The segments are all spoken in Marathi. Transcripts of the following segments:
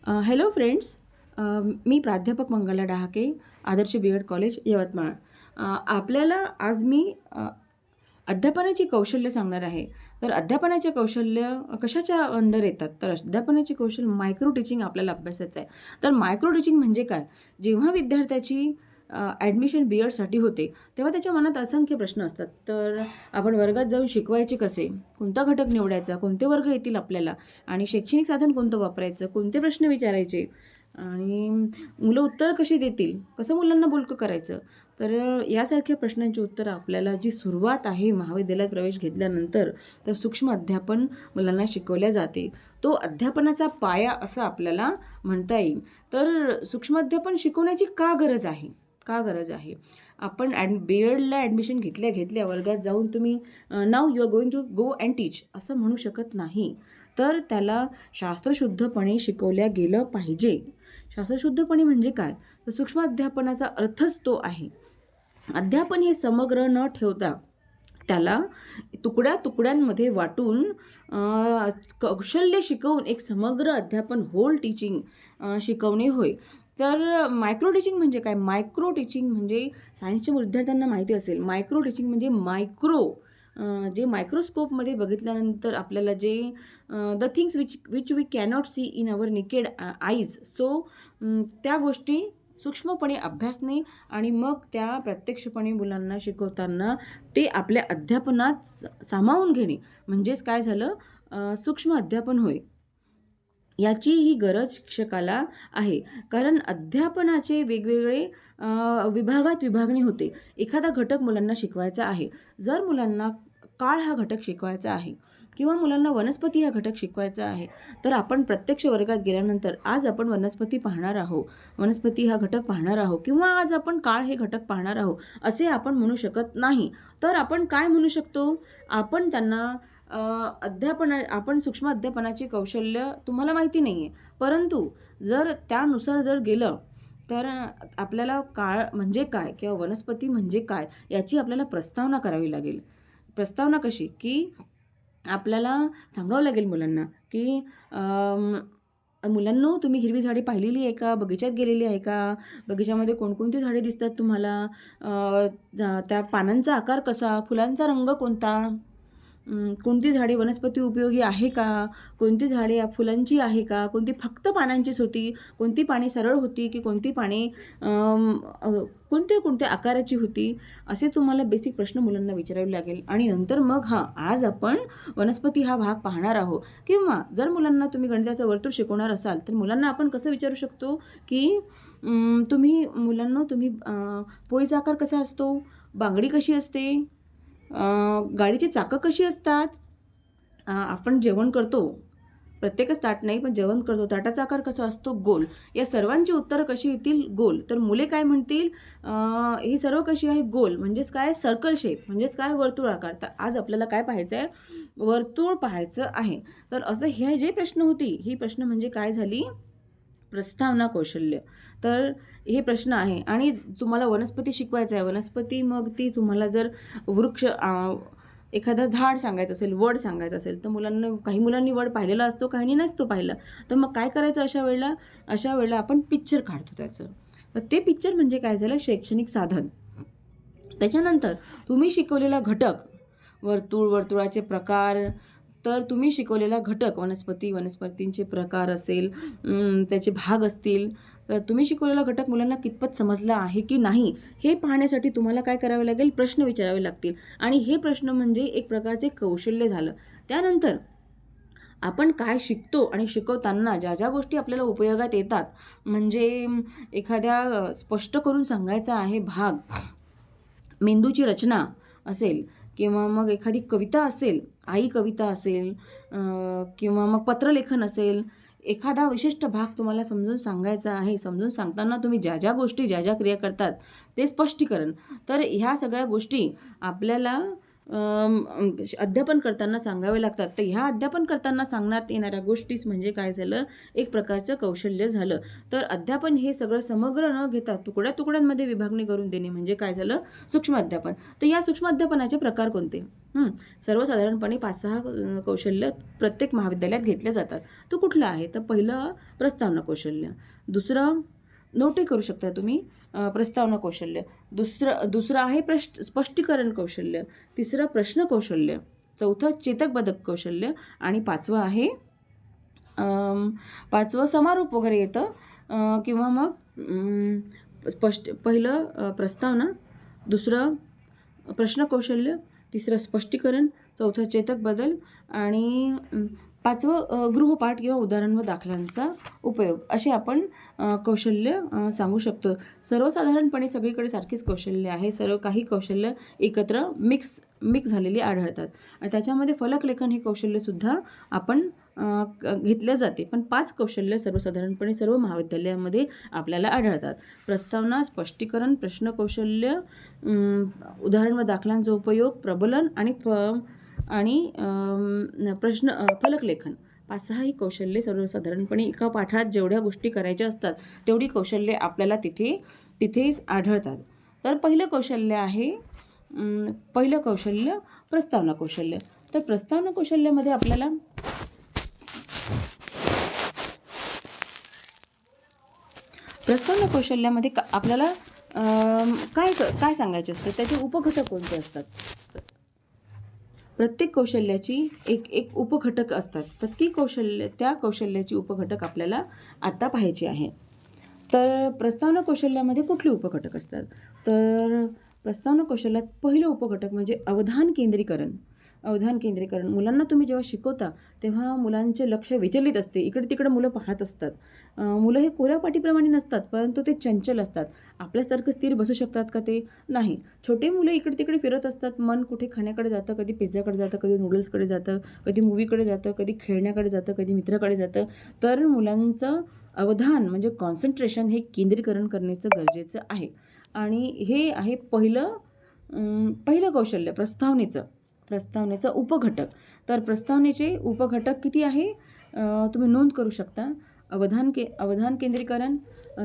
Hello friends. मी प्राध्यापक Mangala Dahake, Adarsh B Ed college Yavatmal. आपल्याला आज मी अध्यापनाची कौशल्य सांगणार आहे. तर अध्यापनाचे कौशल्य कशाच्या अंडर येतात? तर अध्यापनाचे कौशल्य मायक्रो टीचिंग आपल्याला अभ्यासायचं आहे. तर मायक्रो टीचिंग म्हणजे काय? जेव्हा विद्यार्थ्याची ॲडमिशन बी एडसाठी होते, तेव्हा त्याच्या मनात असंख्य प्रश्न असतात. तर आपण वर्गात जाऊन शिकवायचे कसे? कोणता घटक निवडायचा? कोणते वर्ग येतील आपल्याला? आणि शैक्षणिक साधन कोणतं वापरायचं? कोणते प्रश्न विचारायचे? आणि मुलं उत्तर कशी देतील? कसं मुलांना बोलकं करायचं? तर यासारख्या प्रश्नांची उत्तरं आपल्याला जी सुरुवात आहे महाविद्यालयात प्रवेश घेतल्यानंतर, तर सूक्ष्म अध्यापन मुलांना शिकवल्या जाते. तो अध्यापनाचा पाया असं आपल्याला म्हणता येईल. तर सूक्ष्म अध्यापन शिकवण्याची का गरज आहे? का गरज आहे? आपण बी एडला ॲडमिशन घेतल्या वर्गात जाऊन तुम्ही नाव you are going to go and teach असं म्हणू शकत नाही. तर त्याला शास्त्रशुद्धपणे शिकवल्या गेलं पाहिजे. शास्त्रशुद्धपणे म्हणजे काय? तर सूक्ष्म अध्यापनाचा अर्थच तो आहे. अध्यापन हे समग्र न ठेवता त्याला तुकड्यांमध्ये वाटून कौशल्य शिकवून एक समग्र अध्यापन होल टीचिंग शिकवणे होय. तर मायक्रो टीचिंग म्हणजे काय? मायक्रो टीचिंग म्हणजे सायन्सच्या विद्यार्थ्यांना माहिती असेल, मायक्रो टीचिंग म्हणजे जे मायक्रोस्कोपमध्ये बघितल्यानंतर आपल्याला जे the things which we cannot see in our naked eyes. So त्या गोष्टी सूक्ष्मपणे अभ्यासणे आणि मग त्या प्रत्यक्षपणे मुलांना शिकवताना ते आपल्या अध्यापनात सामावून घेणे म्हणजेच काय झालं? सूक्ष्म अध्यापन होय. याची ही गरज शिक्षकाला आहे. कारण अध्यापनाचे वेगवेगळे विभागात विभागणी होते. एखादा घटक मुलांना शिकवायचा आहे. जर मुलांना काळ हा घटक शिकवायचा आहे किंवा मुलांना वनस्पती हा घटक शिकवायचा आहे, तर आपण प्रत्यक्ष वर्गात गेल्यानंतर आज आपण वनस्पती पाहणार आहोत, वनस्पती हा घटक पाहणार आहोत किंवा आज आपण काळ हे घटक पाहणार आहोत असे आपण म्हणू शकत नाही. तर आपण काय म्हणू शकतो? आपण त्यांना आपण सूक्ष्म अध्यापनाचे कौशल्य तुम्हाला माहिती नाही आहे, परंतु जर त्यानुसार जर गेलं तर आपल्याला काळ म्हणजे काय किंवा वनस्पती म्हणजे काय याची आपल्याला प्रस्तावना करावी लागेल. प्रस्तावना कशी? की आपल्याला सांगावं लागेल मुलांना की मुलांनो, तुम्ही हिरवी झाडे पाहिलेली आहे का? बगीचात गेलेली आहे का? बगीच्यामध्ये कोणकोणती झाडे दिसतात तुम्हाला? त्या पानांचा आकार कसा? फुलांचा रंग कोणता? कोणती झाडे वनस्पती उपयोगी आहे का? कोणती झाडे या फुलांची आहे का? कोणती फक्त पानांचीच होती? कोणती पाने सरळ होती की कोणती पाने कोणत्या कोणत्या आकाराची होती? असे तुम्हाला बेसिक प्रश्न मुलांना विचारावे लागेल. आणि नंतर मग आज आपण वनस्पती हा भाग पाहणार आहोत. किंवा जर मुलांना तुम्ही गणिताचं वर्तुळ शिकवणार असाल तर मुलांना आपण कसं विचारू शकतो की मुलांना तुम्ही पोळीचा आकार कसा असतो? बांगडी कशी असते? गाडीची चाकं कशी असतात? आपण जेवण करतो, प्रत्येकच ताट नाही पण जेवण करतो, ताटाचा आकार कसा असतो? गोल. या सर्वांची उत्तरं कशी येतील? गोल. तर मुले काय म्हणतील? ही सर्व कशी आहे? गोल. म्हणजेच काय? Circle shape. म्हणजेच काय? वर्तुळ आकार. तर आज आपल्याला काय पाहायचं आहे? वर्तुळ पाहायचं आहे. तर असं हे जे प्रश्न होती, ही प्रश्न म्हणजे काय झाली? प्रस्तावना कौशल्य. तर हे प्रश्न आहे. आणि तुम्हाला वनस्पती शिकवायचं आहे. वनस्पती मग ती तुम्हाला जर वृक्ष एखादं झाड सांगायचं असेल, वड सांगायचं असेल, तर काही मुलांनी वड पाहिलेला असतो, काहींनी नसतो पाहिलं. तर मग काय करायचं अशा वेळेला? अशा वेळेला आपण पिक्चर काढतो त्याचं. तर ते पिक्चर म्हणजे काय झालं? शैक्षणिक साधन. त्याच्यानंतर तुम्ही शिकवलेला घटक, वर्तुळाचे प्रकार. तर तुम्ही शिकवलेला घटक वनस्पतींचे प्रकार असेल, त्याचे भाग असतील. तर तुम्ही शिकवलेला घटक मुलांना कितपत समजला आहे की नाही हे पाहण्यासाठी तुम्हाला काय करावे लागेल? प्रश्न विचारावे लागतील. आणि हे प्रश्न म्हणजे एक प्रकारचे कौशल्य झालं. त्यानंतर आपण काय शिकतो आणि शिकवताना ज्या ज्या गोष्टी आपल्याला उपयोगात येतात, म्हणजे एखाद्या स्पष्ट करून सांगायचा आहे भाग, मेंदूची रचना असेल किंवा मग एखादी कविता असेल, आई कविता असेल, किंवा मग पत्रलेखन असेल, एखादा विशिष्ट भाग तुम्हाला समजून सांगायचा आहे. समजून सांगताना तुम्ही ज्या ज्या गोष्टी, ज्या ज्या क्रिया करतात ते स्पष्टीकरण. तर ह्या सगळ्या गोष्टी आपल्याला अध्यापन करताना सांगावे लागतात. तर ह्या अध्यापन करताना सांगण्यात येणाऱ्या गोष्टीच म्हणजे काय झालं, एक प्रकारचं कौशल्य झालं. तर अध्यापन हे सगळं समग्र न घेता तुकड्या तुकड्यांमध्ये विभागणी करून देणे म्हणजे काय झालं, सूक्ष्म अध्यापन. तर या सूक्ष्म अध्यापनाचे प्रकार कोणते? सर्वसाधारणपणे 5-6 कौशल्य प्रत्येक महाविद्यालयात घेतले जातात. तो कुठलं आहे? तर पहिलं प्रस्तावना कौशल्य, दुसरं नोटे करू शकता तुम्ही, प्रस्तावना कौशल्य, दुसरं आहे स्पष्टीकरण कौशल्य, तिसरं प्रश्न कौशल्य, चौथं चेतकबद्धक कौशल्य आणि पाचवं समारोप वगैरे येतं, किंवा मग पहिलं प्रस्तावना, दुसरं प्रश्न कौशल्य, तिसरं स्पष्टीकरण, चौथं चेतक बदल आणि पाचवं गृहपाठ किंवा उदाहरण व दाखल्यांचा उपयोग, असे आपण कौशल्य सांगू शकतो. सर्वसाधारणपणे सगळीकडे सारखीच कौशल्य आहे. सर्व काही कौशल्य एकत्र मिक्स झालेली आढळतात आणि त्याच्यामध्ये फलकलेखन हे कौशल्यसुद्धा आपण घेतलं जाते. पण 5 कौशल्य सर्वसाधारणपणे सर्व महाविद्यालयामध्ये आपल्याला आढळतात. प्रस्तावना, स्पष्टीकरण, प्रश्न कौशल्य, उदाहरण व दाखल्यांचा उपयोग, प्रबलन आणि फलकलेखन, 5-6 ही कौशल्ये सर्वसाधारणपणे एका पाठात जेवढ्या गोष्टी करायच्या असतात तेवढी कौशल्ये आपल्याला तिथेच आढळतात. तर पहिलं कौशल्य प्रस्तावना कौशल्य. तर प्रस्तावना कौशल्यामध्ये आपल्याला आपल्याला काय सांगायचे असतं, त्याचे उपघटक कोणते असतात. प्रत्येक कौशल्याची एक उपघटक असतात. तर त्या कौशल्याची उपघटक आपल्याला आता पाहायची आहे. तर प्रस्तावना कौशल्यामध्ये कुठले उपघटक असतात? तर प्रस्तावना कौशल्यात पहिलं उपघटक म्हणजे अवधान केंद्रीकरण. मुलांना तुम्ही जेव्हा शिकवता तेव्हा मुलांचे लक्ष विचलित असते. इकडे तिकडे मुलं पाहत असतात. मुलं हे कोऱ्या पाटीप्रमाणे नसतात, परंतु ते चंचल असतात. आपल्यासारखं स्थिर बसू शकतात का ते? नाही. छोटे मुलं इकडे तिकडे फिरत असतात. मन कुठे खाण्याकडे जातं, कधी पिझ्झाकडे जातं, कधी नूडल्सकडे जातं, कधी मूवीकडे जातं, कधी खेळण्याकडे जातं, कधी मित्राकडे जातं. तर मुलांचं अवधान म्हणजे कॉन्सन्ट्रेशन हे केंद्रीकरण करण्याचं गरजेचं आहे. आणि हे आहे पहिलं कौशल्य प्रस्तावनेचं उपघटक. तर प्रस्तावनेचे उपघटक किती आहे तुम्ही नोंद करू शकता. अवधान केंद्रीकरण,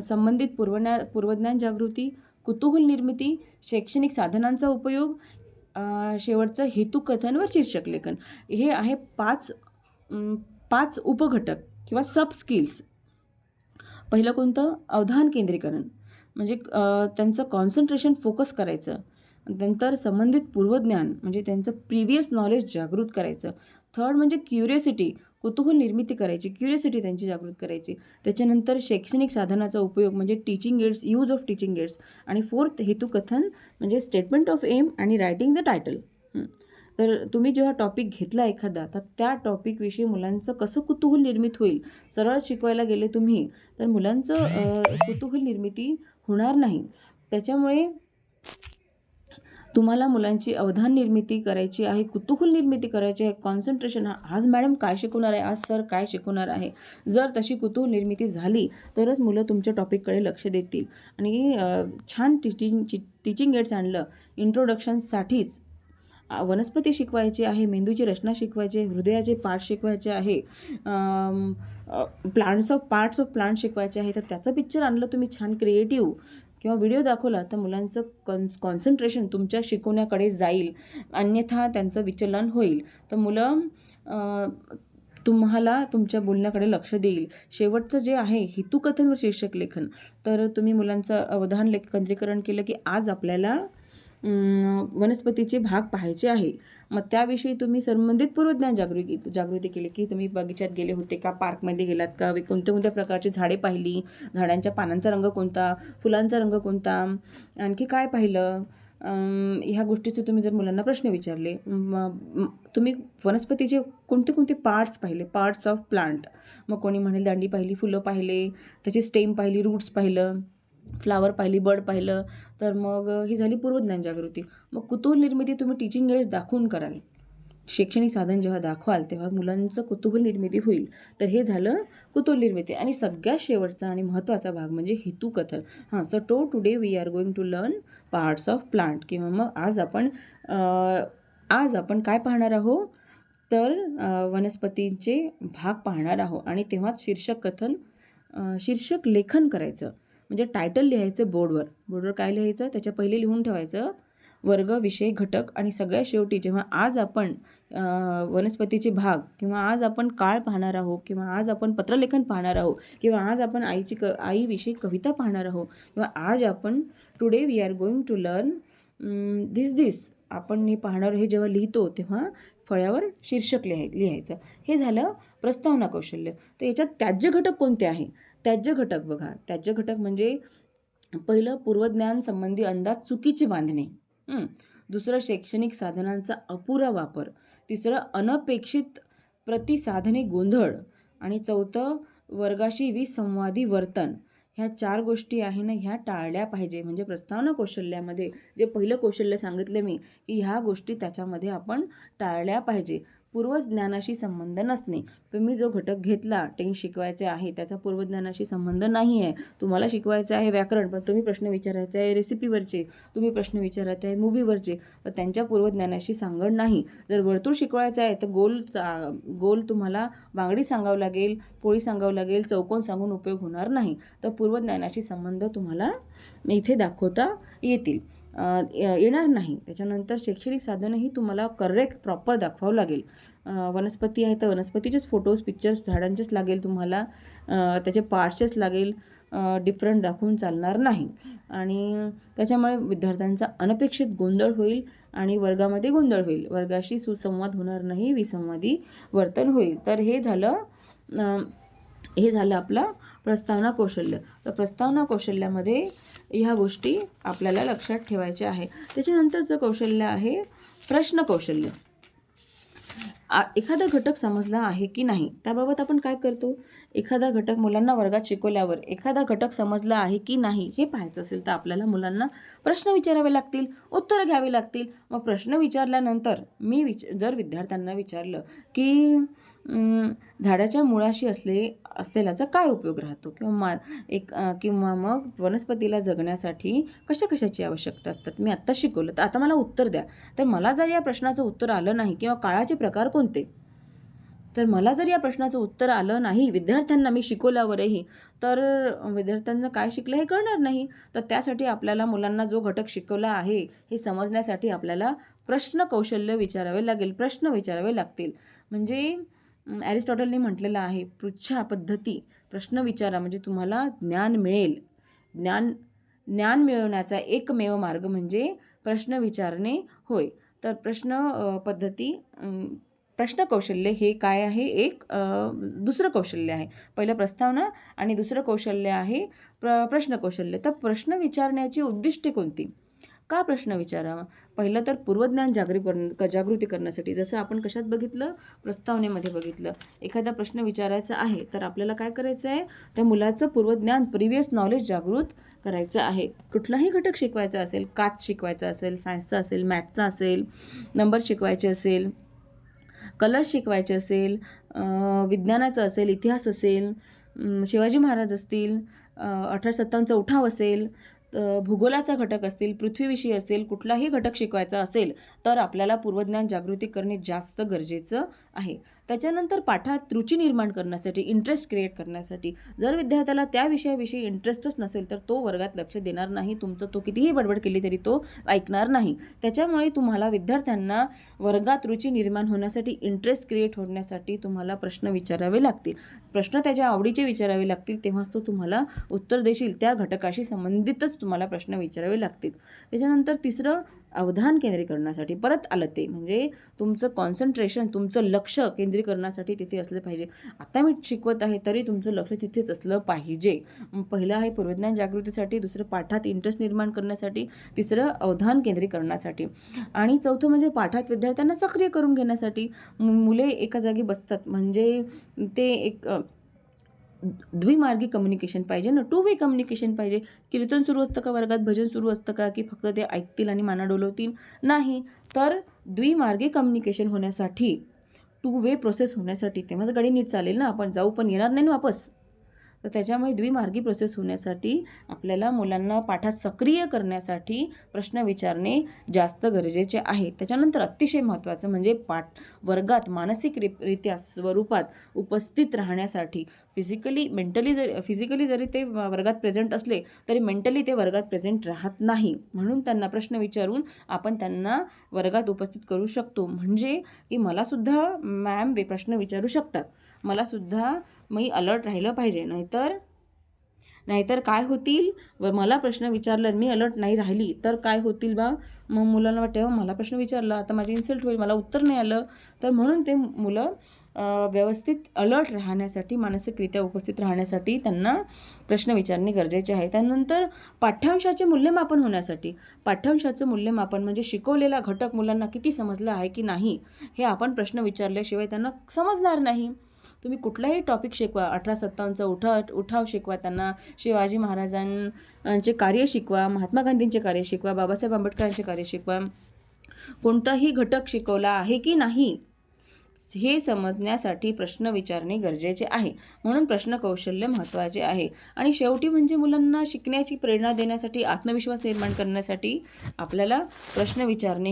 संबंधित पूर्वज्ञान जागृती, कुतूहल निर्मिती, शैक्षणिक साधनांचा उपयोग, शेवटचं हेतुकथन व शीर्षक लेखन. हे आहे 5 उपघटक किंवा सब स्किल्स. पहिलं कोणतं? अवधान केंद्रीकरण म्हणजे त्यांचं कॉन्सन्ट्रेशन फोकस करायचं. नंतर संबंधित पूर्वज्ञान म्हणजे त्यांचं प्रिव्हियस नॉलेज जागृत करायचं. थर्ड म्हणजे क्युरियोसिटी, कुतूहल निर्मिती करायची, क्युरियोसिटी त्यांची जागृत करायची. त्याच्यानंतर शैक्षणिक साधनाचा उपयोग म्हणजे यूज ऑफ टीचिंग एड्स. आणि फोर्थ हेतुकथन म्हणजे स्टेटमेंट ऑफ एम आणि रायटिंग द टायटल. तर तुम्ही जेव्हा टॉपिक घेतला एखादा तर त्या टॉपिकविषयी मुलांचं कसं कुतूहल निर्मित होईल. सरळ शिकवायला गेले तुम्ही तर मुलांचं कुतूहल निर्मिती होणार नाही. त्याच्यामुळे तुम्हाला मुलांची अवधान निर्मिती करायची आहे, कुतूहल निर्मिती करायची आहे, कॉन्सन्ट्रेशन, आज मॅडम काय शिकवणार आहे, आज सर काय शिकवणार आहे. जर तशी कुतूहल निर्मिती झाली तरच मुलं तुमच्या टॉपिककडे लक्ष देतील. आणि छान टीचिंग एड्स आणलं. इंट्रोडक्शनसाठीच वनस्पती शिकवायची आहे, मेंदूची रचना शिकवायची आहे, हृदयाचे पार्ट शिकवायचे आहे, पार्ट्स ऑफ प्लांट शिकवायचे आहे. तर त्याचं पिक्चर आणलं तुम्ही छान क्रिएटिव्ह किंवा व्हिडिओ दाखवला तर मुलांचं कॉन्सन्ट्रेशन तुमच्या शिकवण्याकडे जाईल, अन्यथा त्यांचं विचलन होईल. तर मुलं तुम्हाला तुमच्या बोलण्याकडे लक्ष देईल. शेवटचं जे आहे हेतुकथन व शीर्षक लेखन, तर तुम्ही मुलांचं अवधान केंद्रीकरण केलं की आज आपल्याला वनस्पतीचे भाग पाहायचे आहे. मग त्याविषयी तुम्ही संबंधित पूर्वज्ञान जागृती केली की तुम्ही बगीच्यात गेले होते का, पार्कमध्ये गेलात का, कोणत्या प्रकारची झाडे पाहिली, झाडांच्या पानांचा रंग कोणता, फुलांचा रंग कोणता, आणखी काय पाहिलं, ह्या गोष्टीचे तुम्ही जर मुलांना प्रश्न विचारले. तुम्ही वनस्पतीचे कोणते पार्ट्स पाहिले, पार्ट्स ऑफ प्लांट. मग कोणी म्हणेल दांडी पाहिली, फुलं पाहिले, त्याची स्टेम पाहिली, रूट्स पाहिलं, फ्लावर पाहिली, बर्ड पाहिलं. तर मग ही झाली पूर्वज्ञान जागृती. मग कुतूहल निर्मिती तुम्ही टीचिंग एड्स दाखवून कराल. शैक्षणिक साधन जेव्हा दाखवाल तेव्हा मुलांचं कुतूहल निर्मिती होईल. तर हे झालं कुतूहल निर्मिती. आणि सगळ्यात शेवटचा आणि महत्त्वाचा भाग म्हणजे हेतुकथन. So today we are going to learn parts of plant. किंवा मग आज आपण आज आपण काय पाहणार आहोत, तर वनस्पतींचे भाग पाहणार आहोत. आणि तेव्हाच शीर्षक लेखन करायचं, म्हणजे टायटल लिहायचं बोर्डवर काय लिहायचं, त्याच्या पहिले लिहून ठेवायचं वर्ग, विषय, घटक. आणि सगळ्यात शेवटी जेव्हा आज आपण वनस्पतीचे भाग, किंवा आज आपण काळ पाहणार आहोत, किंवा आज आपण पत्रलेखन पाहणार आहोत, किंवा आज आपण आईविषयी कविता पाहणार आहोत, किंवा आज आपण today we are going to learn this आपण हे पाहणार, हे जेव्हा लिहितो तेव्हा फळ्यावर शीर्षक लिहायचं. हे झालं प्रस्तावना कौशल्य. तर याच्यात त्याज्य घटक कोणते आहे? त्याज्य घटक बघा, त्याज्य घटक म्हणजे पहिलं पूर्वज्ञान संबंधी अंदाज चुकीचे बांधणे, दुसरं शैक्षणिक साधनांचा अपुरा वापर, तिसरं अनपेक्षित प्रतिसाधने गोंधळ, आणि चौथं वर्गाशी विसंवादी वर्तन. ह्या 4 गोष्टी आहे ना, ह्या टाळल्या पाहिजे. म्हणजे प्रस्तावना कौशल्यामध्ये जे पहिलं कौशल्य सांगितलं मी, की ह्या गोष्टी त्याच्यामध्ये आपण टाळल्या पाहिजे. पूर्वज्ञानाशी संबंध नसणे. तुम्ही जो घटक घेतला, टेन्स शिकवायचे आहे, त्याचा पूर्वज्ञानाशी संबंध नाही आहे. तुम्हाला शिकवायचं आहे व्याकरण, पण तुम्ही प्रश्न विचारायचे आहे रेसिपीवरचे, तुम्ही प्रश्न विचारायचे आहे मूव्हीवरचे, तर त्यांच्या पूर्वज्ञानाशी सांगड नाही. जर वर्तुळ शिकवायचं आहे तर गोल तुम्हाला बांगडी सांगावं लागेल, पोळी सांगावं लागेल, चौकोन सांगून उपयोग होणार नाही. तर पूर्वज्ञानाशी संबंध तुम्हाला इथे दाखवता येणार नाही. त्याच्यानंतर शैक्षणिक साधनंही तुम्हाला करेक्ट प्रॉपर दाखवावं लागेल. वनस्पती आहे तर वनस्पतीचेच फोटोज, पिक्चर्स झाडांचेच लागेल तुम्हाला, त्याचे पार्ट्सचेच लागेल, डिफरंट दाखवून चालणार नाही. आणि त्याच्यामुळे विद्यार्थ्यांचा अनपेक्षित गोंधळ होईल आणि वर्गामध्ये गोंधळ होईल, वर्गाशी सुसंवाद होणार नाही, विसंवादी वर्तन होईल. तर हे झालं आपलं प्रस्तावना कौशल्य. तर प्रस्तावना कौशल्यामध्ये ह्या गोष्टी आपल्याला लक्षात ठेवायच्या आहे. त्याच्यानंतरचं कौशल्य आहे प्रश्न कौशल्य. एखादा घटक समजला आहे की नाही, त्याबाबत आपण काय करतो, एखादा घटक मुलांना वर्गात शिकवल्यावर एखादा घटक समजला आहे की नाही हे पाहायचं असेल तर आपल्याला मुलांना प्रश्न विचारावे लागतील, उत्तरं घ्यावी लागतील. मग प्रश्न विचारल्यानंतर जर विद्यार्थ्यांना विचारलं की झाडाच्या मुळाशी असलेल्याचा काय उपयोग राहतो, किंवा मग वनस्पतीला जगण्यासाठी कशाची आवश्यकता असतात, मी आत्ता शिकवलं, तर आता मला उत्तर द्या. तर मला जर या प्रश्नाचं उत्तर आलं नाही, किंवा काळाचे प्रकार कोणते, तर मला जर या प्रश्नाचं उत्तर आलं नाही विद्यार्थ्यांना मी शिकवल्यावरही, तर विद्यार्थ्यांना काय शिकलं हे कळणार नाही. तर त्यासाठी आपल्याला मुलांना जो घटक शिकवला आहे हे समजण्यासाठी आपल्याला प्रश्न कौशल्य विचारावे लागेल, प्रश्न विचारावे लागतील. म्हणजे ॲरिस्टॉटलने म्हटलेलं आहे, पृच्छा पद्धती, प्रश्न विचारा म्हणजे तुम्हाला ज्ञान मिळेल. ज्ञान मिळवण्याचा एकमेव मार्ग म्हणजे प्रश्न विचारणे होय. तर प्रश्न कौशल्य हे काय आहे, दुसरं कौशल्य आहे. पहिलं प्रस्तावना आणि दुसरं कौशल्य आहे प्रश्न कौशल्य. तर प्रश्न विचारण्याची उद्दिष्टे कोणती, का प्रश्न विचारावा? पहिलं तर पूर्वज्ञान जागृती करण्यासाठी, जसं आपण कशात बघितलं, प्रस्तावनेमध्ये बघितलं. एखादा प्रश्न विचारायचा आहे तर आपल्याला काय करायचं आहे, त्या मुलाचं पूर्वज्ञान, प्रिव्हियस नॉलेज जागृत करायचं आहे. कुठलाही घटक शिकवायचा असेल, काच शिकवायचा असेल, सायन्सचा असेल, मॅथचा असेल, नंबर शिकवायचे असेल, कलर शिकवायचे असेल, विज्ञानाचं असेल, इतिहास असेल, शिवाजी महाराज असतील, 1857चा उठाव असेल, भूगोलाचा घटक असतील, पृथ्वीविषयी असेल, कुठलाही घटक शिकवायचा असेल तर आपल्याला पूर्वज्ञान जागृती करणे जास्त गरजेचं आहे. त्याच्यानंतर पाठात रुची निर्माण करण्यासाठी, इंटरेस्ट क्रिएट करण्यासाठी, जर विद्यार्थ्याला त्या विषयाविषयी इंटरेस्टच नसेल तर तो वर्गात लक्ष देणार नाही, तो कितीही बडबड केली तरी तो ऐकणार नाही. त्याच्यामुळे तुम्हाला विद्यार्थ्यांना वर्गात रुची निर्माण होण्यासाठी, इंटरेस्ट क्रिएट होण्यासाठी तुम्हाला प्रश्न विचारावे लागतील. प्रश्न त्याच्या आवडीचे विचारावे लागतील, तेव्हाच तो तुम्हाला उत्तर देशील. त्या घटकाशी संबंधितच तुम्हाला प्रश्न विचारावे लागतील. त्याच्यानंतर तिसरं, अवधान केंद्रीकरणासाठी परत आलं ते, म्हणजे तुमचं कॉन्सन्ट्रेशन, तुमचं लक्ष केंद्रीकरणासाठी तिथे असलं पाहिजे. आता मी शिकवत आहे तरी तुमचं लक्ष तिथेच असलं पाहिजे. पहिलं आहे पूर्वज्ञान जागृतीसाठी, दुसरं पाठात इंटरेस्ट निर्माण करण्यासाठी, तिसरं अवधान केंद्रीकरणासाठी, आणि चौथं म्हणजे पाठात विद्यार्थ्यांना सक्रिय करून घेण्यासाठी. मुले एका जागी बसतात म्हणजे ते एक द्विमार्गी कम्युनिकेशन पाहिजे ना, 2 वे कम्युनिकेशन पाहिजे. कीर्तन सुरू असतं का वर्गात, भजन सुरू असतं का, की फक्त ते ऐकतील आणि माना डोलवतील, नाही. तर द्विमार्गी कम्युनिकेशन होण्यासाठी, 2 वे प्रोसेस होण्यासाठी, तेव्हाच गाडी नीट चालेल ना, आपण जाऊ पण येणार नाही वापस. तर त्याच्यामुळे द्विमार्गी प्रोसेस होण्यासाठी आपल्याला मुलांना पाठात सक्रिय करण्यासाठी प्रश्न विचारणे जास्त गरजेचे आहे. त्याच्यानंतर अतिशय महत्त्वाचं म्हणजे वर्गात मानसिकरित्या स्वरूपात उपस्थित राहण्यासाठी फिजिकली जरी ते वर्गात प्रेझेंट असले तरी मेंटली ते वर्गात प्रेझेंट राहत नाही. म्हणून त्यांना प्रश्न विचारून आपण त्यांना वर्गात उपस्थित करू शकतो. म्हणजे की मलासुद्धा मॅम प्रश्न विचारू शकतात, मलासुद्धा मी अलर्ट राहिलं पाहिजे. नाहीतर काय होतील, मला प्रश्न विचारला मी अलर्ट नाही राहिली तर काय होतील बा, मग मुलांना वाटते मला प्रश्न विचारला आता माझी इन्सल्ट होईल, मला उत्तर नाही आलं. तर म्हणून ते मुलं व्यवस्थित अलर्ट राहण्यासाठी, मानसिकरित्या उपस्थित राहण्यासाठी त्यांना प्रश्न विचारणे गरजेचे आहे. त्यानंतर पाठ्यांशाचे मूल्यमापन होण्यासाठी, पाठ्यांशाचं मूल्यमापन म्हणजे शिकवलेला घटक मुलांना किती समजला आहे की नाही हे आपण प्रश्न विचारल्याशिवाय त्यांना समजणार नाही. तुम्ही कुठलाही टॉपिक शिकवा, 1857चा उठाव शिकवा त्यांना, शिवाजी महाराजांचे कार्य शिकवा, महात्मा गांधींचे कार्य शिकवा, बाबासाहेब आंबेडकरांचे कार्य शिकवा, कोणताही घटक शिकवला आहे की नाही हे समजण्यासाठी प्रश्न विचारणे गरजेचे आहे. म्हणून प्रश्न कौशल्य महत्त्वाचे आहे. आणि शेवटी म्हणजे मुलांना शिकण्याची प्रेरणा देण्यासाठी, आत्मविश्वास निर्माण करण्यासाठी आपल्याला प्रश्न विचारणे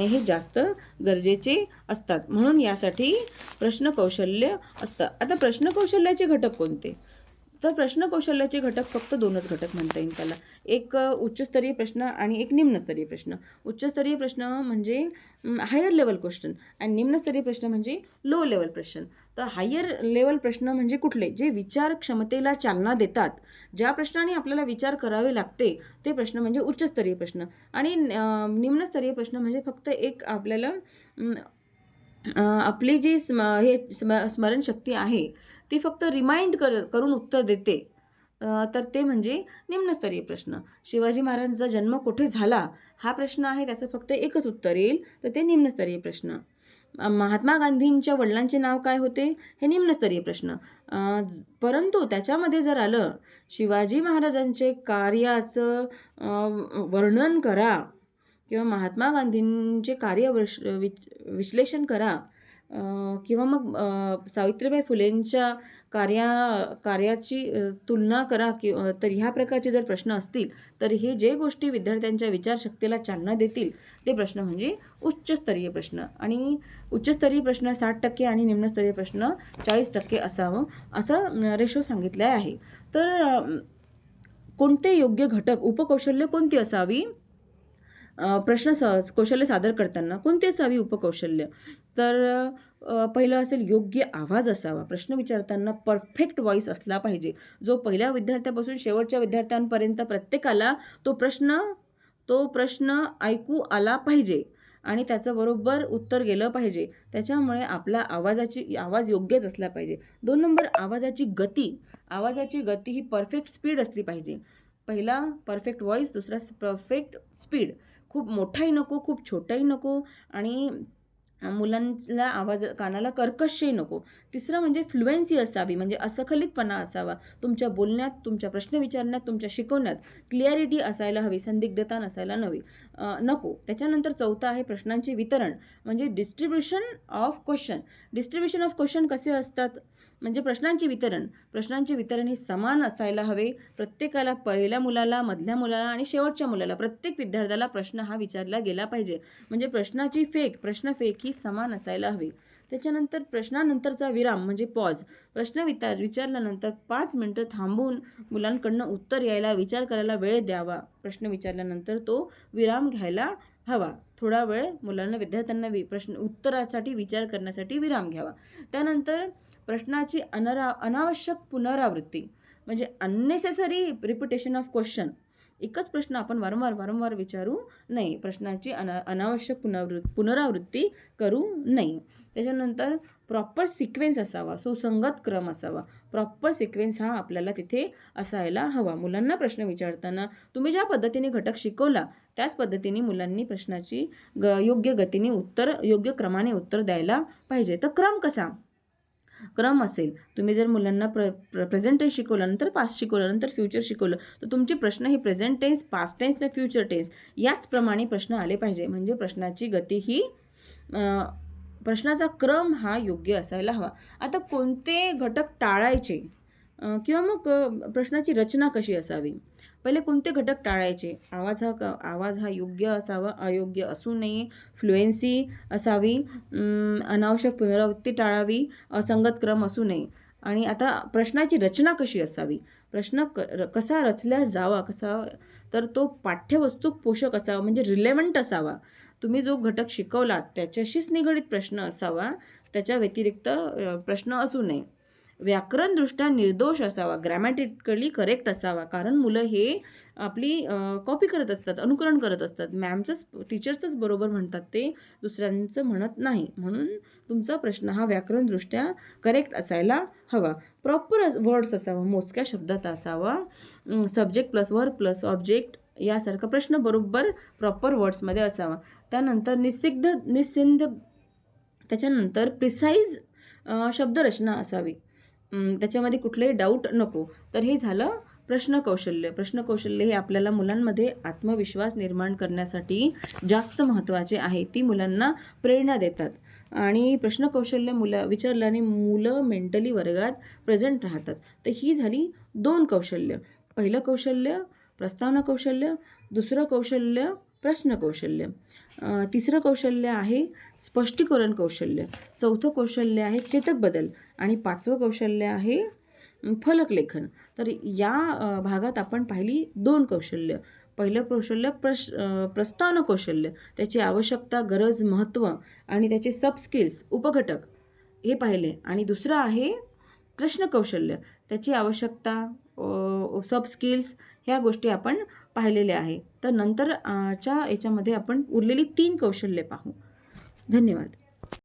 हे जास्त गरजेचे असतात. म्हणून यासाठी प्रश्न कौशल्य असतं. आता प्रश्न कौशल्याचे घटक कोणते? तर प्रश्न कौशल्याचे घटक फक्त 2च घटक म्हणता येईल त्याला. एक उच्चस्तरीय प्रश्न आणि एक निम्नस्तरीय प्रश्न. उच्चस्तरीय प्रश्न म्हणजे हायर लेवल क्वेश्चन आणि निम्नस्तरीय प्रश्न म्हणजे लो लेवल प्रश्न. तर हायर लेवल प्रश्न म्हणजे कुठले? जे विचार क्षमतेला चालना देतात, ज्या प्रश्नाने आपल्याला विचार करावे लागते ते प्रश्न म्हणजे उच्चस्तरीय प्रश्न. आणि निम्नस्तरीय प्रश्न म्हणजे फक्त एक आपल्याला आपली जी स्मरणशक्ती आहे ती फक्त रिमाइंड करून उत्तर देते, तर ते म्हणजे निम्नस्तरीय प्रश्न. शिवाजी महाराजांचा जन्म कुठे झाला हा प्रश्न आहे, त्याचं फक्त एकच उत्तर येईल, तर ते निम्नस्तरीय प्रश्न. महात्मा गांधींच्या वडिलांचे नाव काय होते हे निम्नस्तरीय प्रश्न. परंतु त्याच्यामध्ये जर आलं शिवाजी महाराजांचे कार्याचं वर्णन करा किंवा महात्मा गांधींचे कार्य विश्लेषण करा किंवा मग सावित्रीबाई फुलेंच्या कार्याची तुलना करा तर ह्या प्रकारचे जर प्रश्न असतील तर हे जे गोष्टी विद्यार्थ्यांच्या विचारशक्तीला चालना देतील ते प्रश्न म्हणजे उच्चस्तरीय प्रश्न. आणि उच्चस्तरीय प्रश्न 60% आणि निम्नस्तरीय प्रश्न 40% असावं असं रेशो सांगितले आहे. तर कोणते योग्य घटक, उपकौशल्य कोणती असावी प्रश्न कौशल्य सादर करताना कोणती असावी उपकौशल्य? तर पहिलं असेल योग्य आवाज असावा. प्रश्न विचारताना परफेक्ट व्हॉईस असला पाहिजे, जो पहिल्या विद्यार्थ्यापासून शेवटच्या विद्यार्थ्यांपर्यंत प्रत्येकाला तो प्रश्न ऐकू आला पाहिजे आणि त्याचं बरोबर उत्तर गेलं पाहिजे. त्याच्यामुळे आपला आवाज योग्यच असला पाहिजे. 2 नंबर आवाजाची गती ही परफेक्ट स्पीड असली पाहिजे. पहिला परफेक्ट व्हॉईस, दुसरा परफेक्ट स्पीड. खूप मोठाही नको, खूप छोटाही नको आणि मुलांना कानाला कर्कशही नको. तिसरं म्हणजे फ्लुएन्सी असावी, म्हणजे असखलितपणा असावा तुमच्या बोलण्यात, तुमच्या प्रश्न विचारण्यात, तुमच्या शिकवण्यात क्लिअरिटी असायला हवी, संदिग्धता नसायला नको. त्याच्यानंतर चौथा आहे प्रश्नांचे वितरण, म्हणजे डिस्ट्रीब्युशन ऑफ क्वेश्चन कसे असतात म्हणजे प्रश्नांचे वितरण हे समान असायला हवे. प्रत्येकाला, पहिल्या मुलाला, मधल्या मुलाला आणि शेवटच्या मुलाला, प्रत्येक विद्यार्थ्याला प्रश्न हा विचारला गेला पाहिजे. म्हणजे प्रश्न फेक ही समान असायला हवी. त्याच्यानंतर प्रश्नानंतरचा विराम म्हणजे पॉज. प्रश्न विचारल्यानंतर 5 मिनिटं थांबून मुलांकडनं उत्तर यायला, विचार करायला वेळ द्यावा. प्रश्न विचारल्यानंतर तो विराम घ्यायला हवा. थोडा वेळ विद्यार्थ्यांना उत्तरासाठी विचार करण्यासाठी विराम घ्यावा. त्यानंतर प्रश्नाची अनावश्यक पुनरावृत्ती म्हणजे अननेसेसरी रिपिटेशन ऑफ क्वेश्चन. एकच प्रश्न आपण वारंवार विचारू नये. प्रश्नाची अनावश्यक पुनरावृत्ती करू नये. त्याच्यानंतर प्रॉपर सिक्वेन्स असावा, सुसंगत क्रम असावा. प्रॉपर सिक्वेन्स हा आपल्याला तिथे असायला हवा. मुलांना प्रश्न विचारताना तुम्ही ज्या पद्धतीने घटक शिकवला त्याच पद्धतीने मुलांनी प्रश्नाची योग्य क्रमाने उत्तर द्यायला पाहिजे. तर क्रम असेल, तुम्ही जर मुलांना प्रेझेंट टेन्स शिकवलं, नंतर पास्ट शिकवलं, नंतर फ्युचर शिकवलं, तर तुमचे प्रश्न हे प्रेझेंट टेन्स, पास्ट टेन्स आणि फ्युचर टेन्स याचप्रमाणे प्रश्न आले पाहिजे. म्हणजे प्रश्नाची गती ही प्रश्नाचा क्रम हा योग्य असायला हवा. आता कोणते घटक टाळायचे किंवा मग प्रश्नाची रचना कशी असावी? पहिले कोणते घटक टाळायचे? आवाज हा योग्य असावा, अयोग्य असू नये, फ्लुएन्सी असावी, अनावश्यक पुनरावृत्ती टाळावी, असंगत क्रम असू नये. आणि आता प्रश्नाची रचना कशी असावी? प्रश्न कसा रचला जावा, तर तो पाठ्यवस्तू पोषक असावा, म्हणजे रिलेव्हंट असावा. तुम्ही जो घटक शिकवलात त्याच्याशीच निगडीत प्रश्न असावा, त्याच्या व्यतिरिक्त प्रश्न असू नये. व्याकरणदृष्ट्या निर्दोष असावा, ग्रॅमॅटिकली करेक्ट असावा, कारण मुलं हे आपली कॉपी करत असतात, अनुकरण करत असतात. टीचरचंच बरोबर म्हणतात, ते दुसऱ्यांचं म्हणत नाही. म्हणून तुमचा प्रश्न हा व्याकरणदृष्ट्या करेक्ट असायला हवा. प्रॉपर वर्ड्स असावा, मोजक्या शब्दात असावा. Subject plus verb plus object यासारखा प्रश्न बरोबर प्रॉपर वर्ड्समध्ये असावा. त्यानंतर निस्सिंध त्याच्यानंतर प्रिसाईज शब्दरचना असावी, त्याच्यामध्ये कुठलेही डाऊट नको. तर हे झालं प्रश्नकौशल्य. प्रश्नकौशल्य हे आपल्याला मुलांमध्ये आत्मविश्वास निर्माण करण्यासाठी जास्त महत्त्वाचे आहे. ती मुलांना प्रेरणा देतात आणि प्रश्नकौशल्य विचारल्याने मुलं मेंटली वर्गात प्रेझेंट राहतात. तर ही झाली 2 कौशल्य. पहिलं कौशल्य प्रस्तावना कौशल्य, दुसरं कौशल्य प्रश्नकौशल्य, तिसरं कौशल्य आहे स्पष्टीकरण कौशल्य, चौथं कौशल्य आहे चेतक बदल आणि 5वं कौशल्य आहे फलकलेखन. तर या भागात आपण पाहिली 2 कौशल्य. पहिलं कौशल्य प्रस्तावना कौशल्य, त्याची आवश्यकता, गरज, महत्त्व आणि त्याचे सब स्किल्स उपघटक हे पाहिले. आणि दुसरं आहे प्रश्नकौशल्य, त्याची आवश्यकता, सब स्किल्स ह्या गोष्टी आपण पाहिलेल्या आहे. तर नंतरच्या याच्यामध्ये आपण उरलेली 3 कौशल्ये पाहू. धन्यवाद.